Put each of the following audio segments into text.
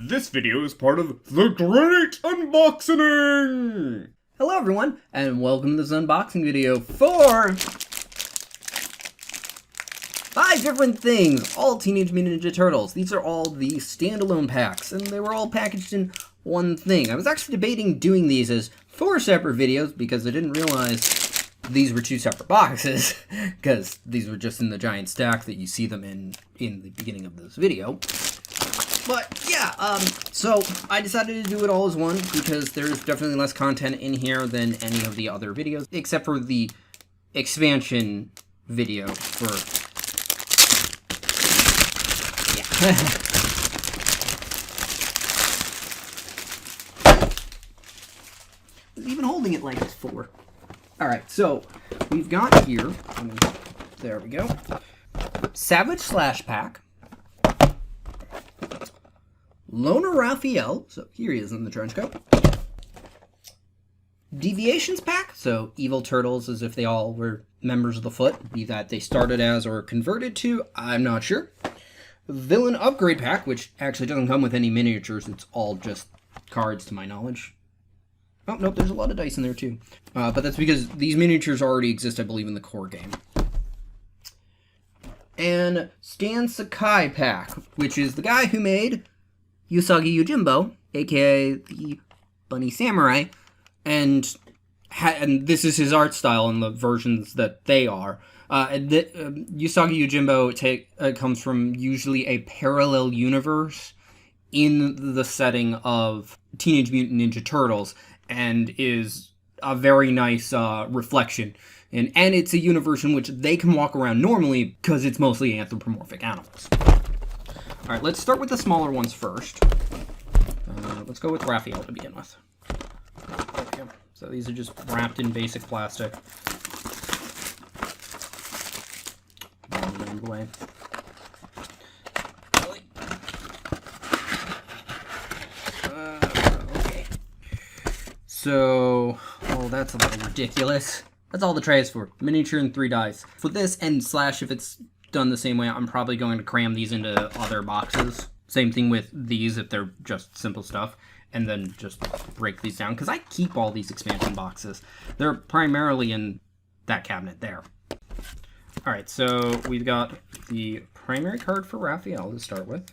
This video is part of the Great Unboxing! Hello everyone, and welcome to this unboxing video for 5 different things, all Teenage Mutant Ninja Turtles. These are all the standalone packs, and they were all packaged in one thing. I was actually debating doing these as 4 separate videos because I didn't realize these were 2 separate boxes, because these were just in the giant stack that you see them in the beginning of this video. But yeah, so I decided to do it all as one because there's definitely less content in here than any of the other videos, except for the expansion video for, yeah. Even holding it like it's 4. Alright, so we've got here, there we go, Savage Slash Pack, Loner Raphael, so here he is in the trench coat. Deviations Pack, so evil turtles as if they all were members of the Foot, be that they started as or converted to, I'm not sure. Villain Upgrade Pack, which actually doesn't come with any miniatures, it's all just cards to my knowledge. Oh, nope, there's a lot of dice in there too. But that's because these miniatures already exist, I believe, in the core game. And Stan Sakai Pack, which is the guy who made Usagi Yojimbo, aka the Bunny Samurai, and this is his art style in the versions that they are. Usagi Yojimbo comes from usually a parallel universe in the setting of Teenage Mutant Ninja Turtles, and is a very nice reflection. And it's a universe in which they can walk around normally because it's mostly anthropomorphic animals. Alright, let's start with the smaller ones first. Let's go with Raphael to begin with. There we go. So these are just wrapped in basic plastic. Away. Okay. So, oh, that's a little ridiculous. That's all the tray is for. Miniature and 3 dice. For this and Slash, if it's done the same way, I'm probably going to cram these into other boxes. Same thing with these if they're just simple stuff, and then just break these down, because I keep all these expansion boxes. They're primarily in that cabinet there. Alright, so we've got the primary card for Raphael to start with.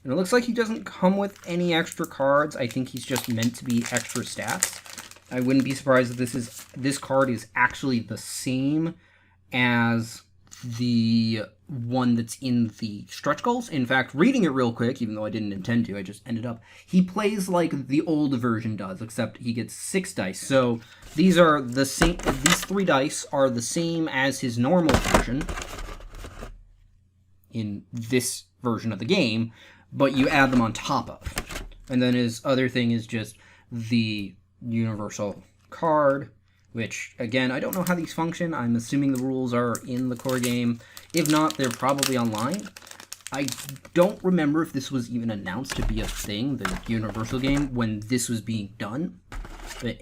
And it looks like he doesn't come with any extra cards. I think he's just meant to be extra stats. I wouldn't be surprised if this card is actually the same as the one that's in the stretch goals. In fact, reading it real quick, even though I didn't intend to, I just ended up, he plays like the old version does, except he gets 6 dice. So these are the same, these 3 dice are the same as his normal version in this version of the game, but you add them on top of. And then his other thing is just the universal card, which, again, I don't know how these function. I'm assuming the rules are in the core game. If not, they're probably online. I don't remember if this was even announced to be a thing, the Universal game, when this was being done. But,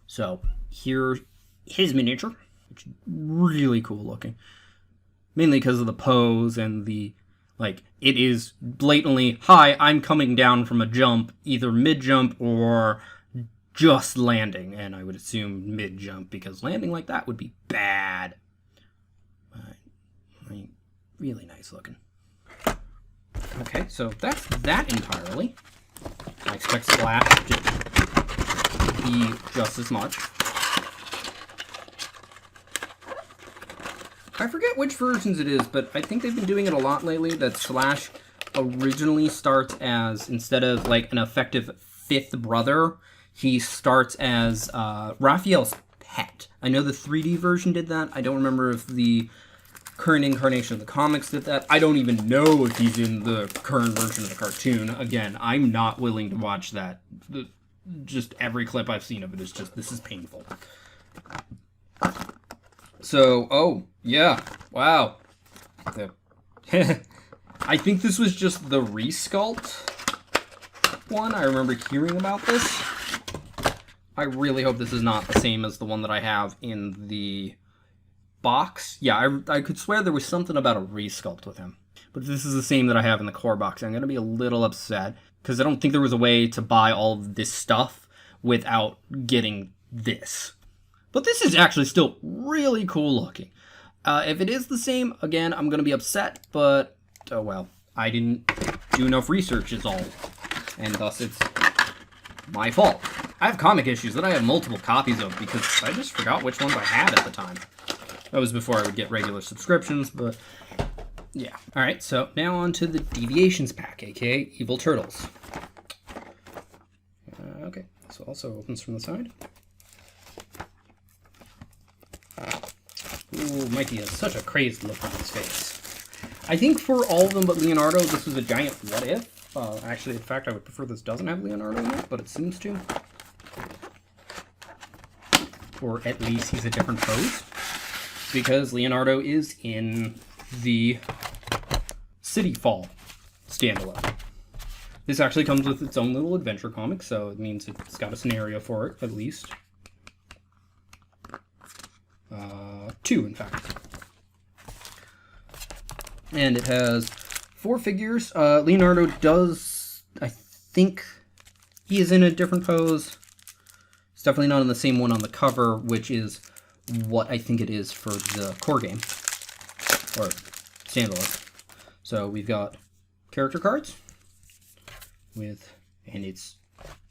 So, here's his miniature, which is really cool looking. Mainly because of the pose and the, like, it is blatantly, hi, I'm coming down from a jump, either mid-jump or just landing, and I would assume mid-jump, because landing like that would be bad. I mean, really nice looking. Okay, so that's that entirely. I expect Slash to be just as much. I forget which versions it is, but I think they've been doing it a lot lately, that Slash originally starts as, instead of like an effective 5th brother, he starts as Raphael's pet. I know the 3D version did that. I don't remember if the current incarnation of the comics did that. I don't even know if he's in the current version of the cartoon. Again, I'm not willing to watch that. Just every clip I've seen of it is just, this is painful. So, oh, yeah, wow. I think this was just the resculpt one. I remember hearing about this. I really hope this is not the same as the one that I have in the box. Yeah, I could swear there was something about a resculpt with him. But if this is the same that I have in the core box, I'm going to be a little upset, because I don't think there was a way to buy all of this stuff without getting this. But this is actually still really cool looking. If it is the same, again, I'm going to be upset, but, oh well. I didn't do enough research is all, and thus it's my fault. I have comic issues that I have multiple copies of because I just forgot which ones I had at the time. That was before I would get regular subscriptions, but yeah. Alright, so now on to the Deviations Pack, aka Evil Turtles. Okay, this also opens from the side. Ooh, Mikey has such a crazed look on his face. I think for all of them but Leonardo, this was a giant what if. Actually, in fact, I would prefer this doesn't have Leonardo in it, but it seems to. Or at least he's a different pose. Because Leonardo is in the City Fall standalone. This actually comes with its own little adventure comic, so it means it's got a scenario for it, at least. 2, in fact. And it has 4 figures. Leonardo does, I think, he is in a different pose. It's definitely not in the same one on the cover, which is what I think it is for the core game. Or standalone. So we've got character cards and it's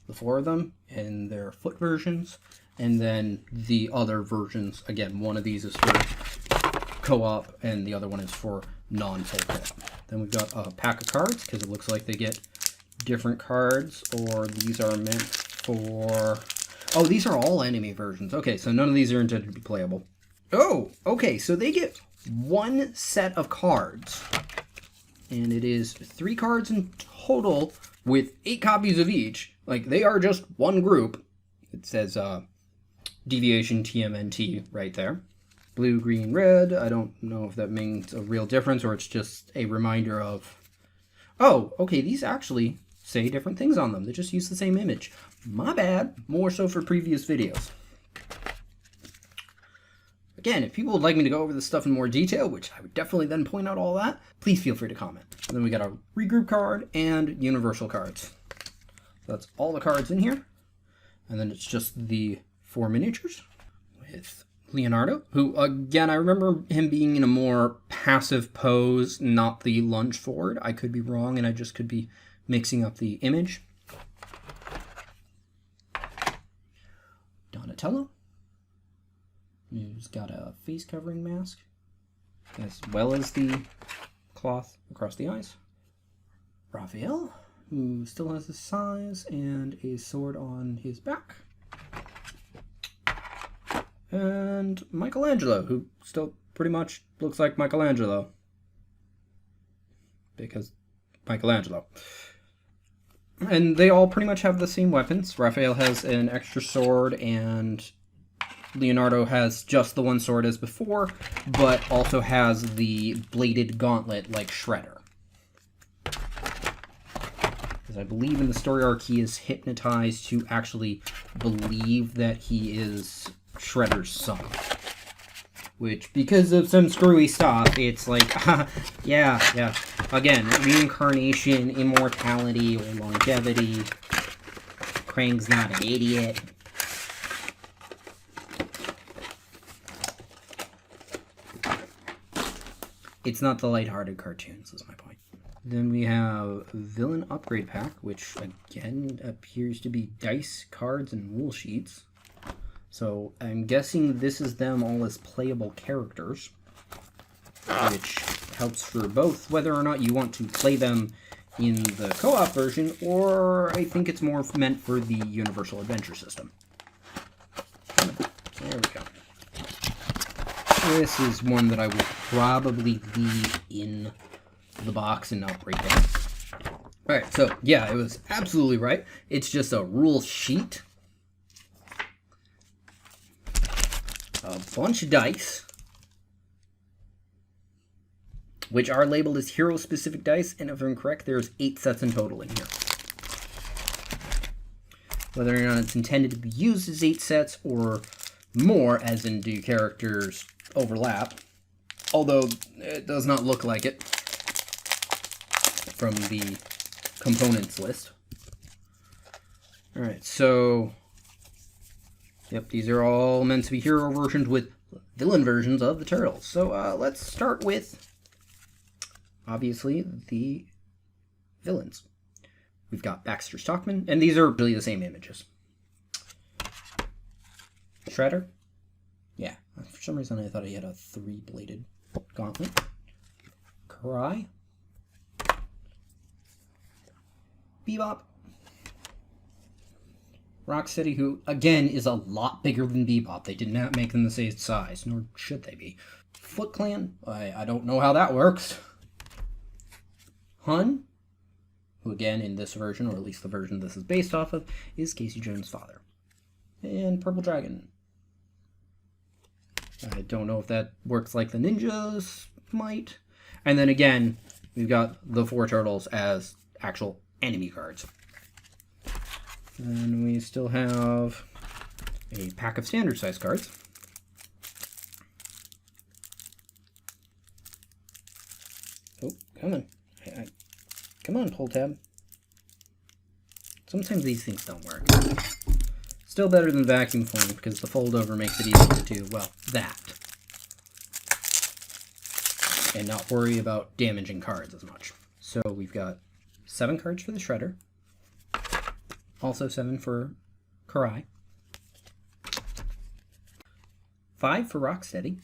the 4 of them, and their foot versions. And then the other versions, again, one of these is for co-op, and the other one is for non-full co-op. Then we've got a pack of cards, because it looks like they get different cards, or these are meant for... Oh, these are all anime versions. Okay, so none of these are intended to be playable. Oh, okay, so they get 1 set of cards, and it is 3 cards in total with 8 copies of each. Like, they are just one group. It says, Deviation TMNT right there. Blue, green, red. I don't know if that means a real difference or it's just a reminder of... Oh, okay, these actually say different things on them. They just use the same image. My bad. More so for previous videos. Again, if people would like me to go over this stuff in more detail, which I would definitely then point out all that, please feel free to comment. And then we got a Regroup Card and Universal cards. So that's all the cards in here. And then it's just the 4 miniatures with Leonardo, who, again, I remember him being in a more passive pose, not the lunge forward. I could be wrong, and I just could be mixing up the image. Donatello, who's got a face covering mask, as well as the cloth across the eyes. Raphael, who still has his size and a sword on his back. And Michelangelo, who still pretty much looks like Michelangelo. Because Michelangelo. And they all pretty much have the same weapons. Raphael has an extra sword, and Leonardo has just the one sword as before, but also has the bladed gauntlet like Shredder. Because I believe in the story arc he is hypnotized to actually believe that he is Shredder's son. Which, because of some screwy stuff, it's like, yeah. Again, reincarnation, immortality, or longevity. Krang's not an idiot. It's not the lighthearted cartoons, is my point. Then we have Villain Upgrade Pack, which, again, appears to be dice, cards, and wool sheets. So I'm guessing this is them all as playable characters, which helps for both whether or not you want to play them in the co-op version, or I think it's more meant for the Universal Adventure System. So there we go. This is one that I will probably leave in the box and not break it. Alright, so yeah, it was absolutely right. It's just a rule sheet. A bunch of dice, which are labeled as hero-specific dice, and if I'm correct, there's 8 sets in total in here. Whether or not it's intended to be used as 8 sets or more, as in do characters overlap, although it does not look like it. from the components list. Alright, so yep, these are all meant to be hero versions with villain versions of the Turtles. So let's start with, obviously, the villains. We've got Baxter Stockman, and these are really the same images. Shredder. Yeah, for some reason I thought he had a 3-bladed gauntlet. Karai. Bebop. Rocksteady, who, again, is a lot bigger than Bebop. They did not make them the same size, nor should they be. Foot Clan, I don't know how that works. Hun, who again, in this version, or at least the version this is based off of, is Casey Jones' father. And Purple Dragon. I don't know if that works like the ninjas might. And then again, we've got the 4 turtles as actual enemy cards. And we still have a pack of standard size cards. Oh, come on. Come on, pull tab. Sometimes these things don't work. Still better than vacuum form because the fold over makes it easier to do, well, that. And not worry about damaging cards as much. So we've got 7 cards for the Shredder. Also 7 for Karai. 5 for Rocksteady.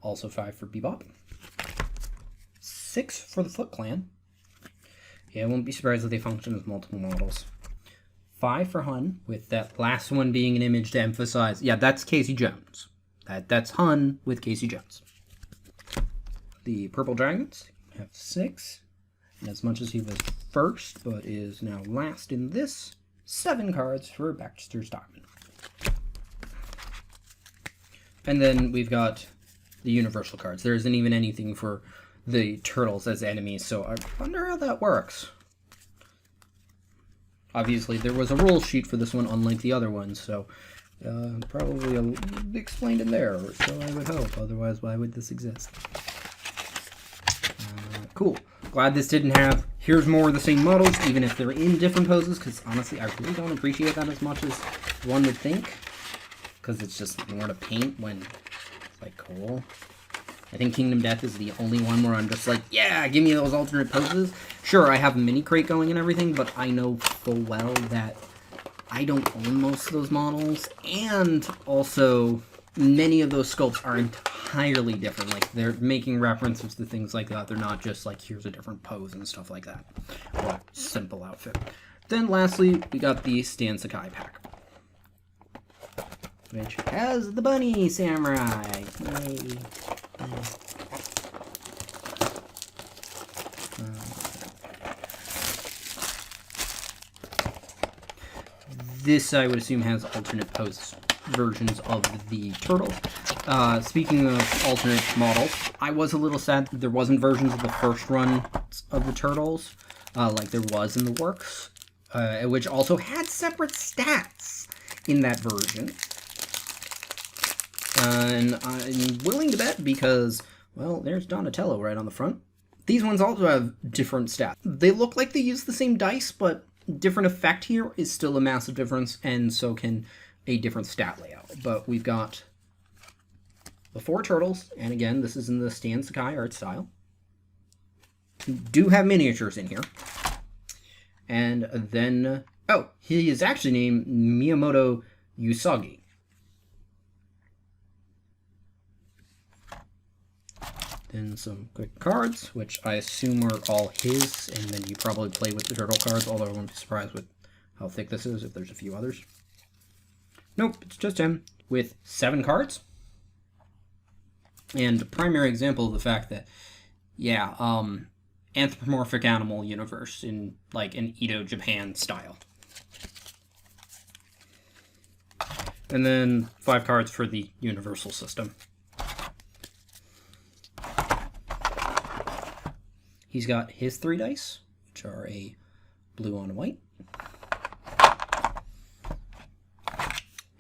Also 5 for Bebop. 6 for the Foot Clan. Yeah, I won't be surprised if they function as multiple models. 5 for Hun, with that last one being an image to emphasize. Yeah, that's Casey Jones. That's Hun with Casey Jones. The Purple Dragons have 6. And as much as he was first, but is now last in this, 7 cards for Baxter Stockman. And then we've got the Universal cards. There isn't even anything for the Turtles as enemies, so I wonder how that works. Obviously, there was a rule sheet for this one, unlike the other ones, so probably explained in there, or so I would hope. Otherwise, why would this exist? Cool. Glad this didn't have, here's more of the same models, even if they're in different poses, because honestly, I really don't appreciate that as much as one would think, because it's just more to paint when it's like, cool. I think Kingdom Death is the only one where I'm just like, yeah, give me those alternate poses. Sure, I have a mini crate going and everything, but I know full well that I don't own most of those models, and also many of those sculpts are entirely different. Like, they're making references to things like that. They're not just like, here's a different pose and stuff like that. Or a simple outfit. Then lastly, we got the Stan Sakai pack, which has the bunny samurai. Yay. This, I would assume, has alternate pose versions of the Turtles. Speaking of alternate models, I was a little sad that there wasn't versions of the first run of the Turtles, like there was in the works, which also had separate stats in that version. And I'm willing to bet because, well, there's Donatello right on the front. These ones also have different stats. They look like they use the same dice, but different effect here is still a massive difference, and so can a different stat layout. But we've got the 4 turtles, and again, this is in the Stan Sakai art style. We do have miniatures in here. And then, oh, he is actually named Miyamoto Usagi. Then some quick cards, which I assume are all his, and then you probably play with the turtle cards, although I wouldn't be surprised with how thick this is if there's a few others. Nope, it's just him with 7 cards. And a primary example of the fact that, yeah, anthropomorphic animal universe in like an Edo Japan style. And then 5 cards for the universal system. He's got his 3 dice, which are a blue on white.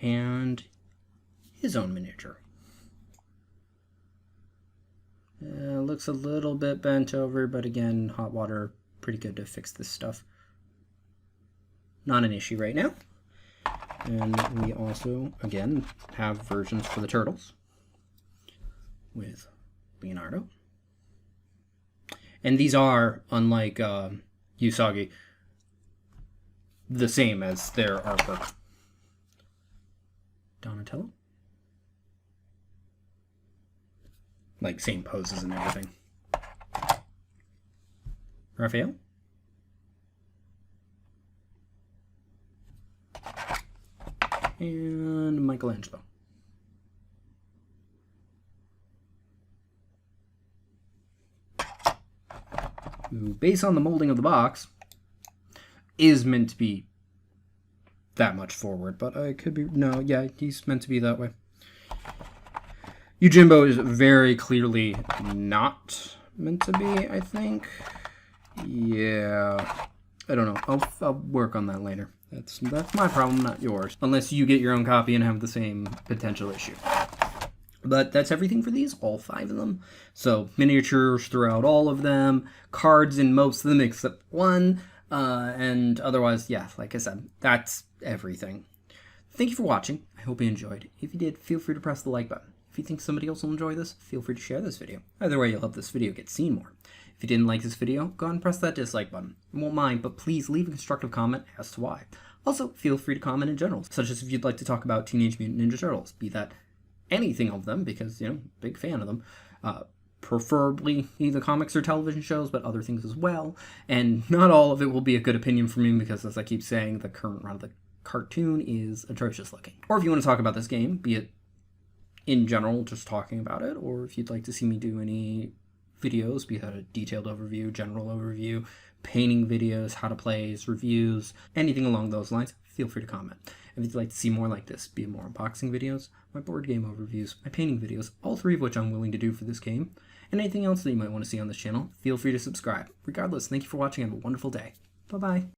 And his own miniature. Looks a little bit bent over, but again, hot water, pretty good to fix this stuff. Not an issue right now. And we also, again, have versions for the Turtles with Leonardo. And these are, unlike Usagi, the same as their artwork. Donatello. Like, same poses and everything. Raphael. And Michelangelo. Who, based on the molding of the box, is meant to be that much forward, but I could be... No, yeah, he's meant to be that way. Yojimbo is very clearly not meant to be, I think. Yeah, I don't know. I'll work on that later. That's my problem, not yours. Unless you get your own copy and have the same potential issue. But that's everything for these, all 5 of them. So miniatures throughout all of them, cards in most of them except one, and otherwise, yeah, like I said, that's everything. Thank you for watching. I hope you enjoyed. If you did, feel free to press the like button. If you think somebody else will enjoy this, feel free to share this video. Either way, you'll help this video get seen more. If you didn't like this video, go ahead and press that dislike button. I won't mind, but please leave a constructive comment as to why. Also, feel free to comment in general, such as if you'd like to talk about Teenage Mutant Ninja Turtles, be that anything of them, because, you know, big fan of them. Preferably either comics or television shows, but other things as well. And not all of it will be a good opinion from me, because as I keep saying, the current run of the cartoon is atrocious looking. Or if you want to talk about this game, be it in general, just talking about it, or if you'd like to see me do any videos, be that a detailed overview, general overview, painting videos, how to plays, reviews, anything along those lines, feel free to comment. If you'd like to see more like this, be it more unboxing videos, my board game overviews, my painting videos, all 3 of which I'm willing to do for this game, and anything else that you might want to see on this channel, feel free to subscribe. Regardless, thank you for watching and have a wonderful day. Bye-bye.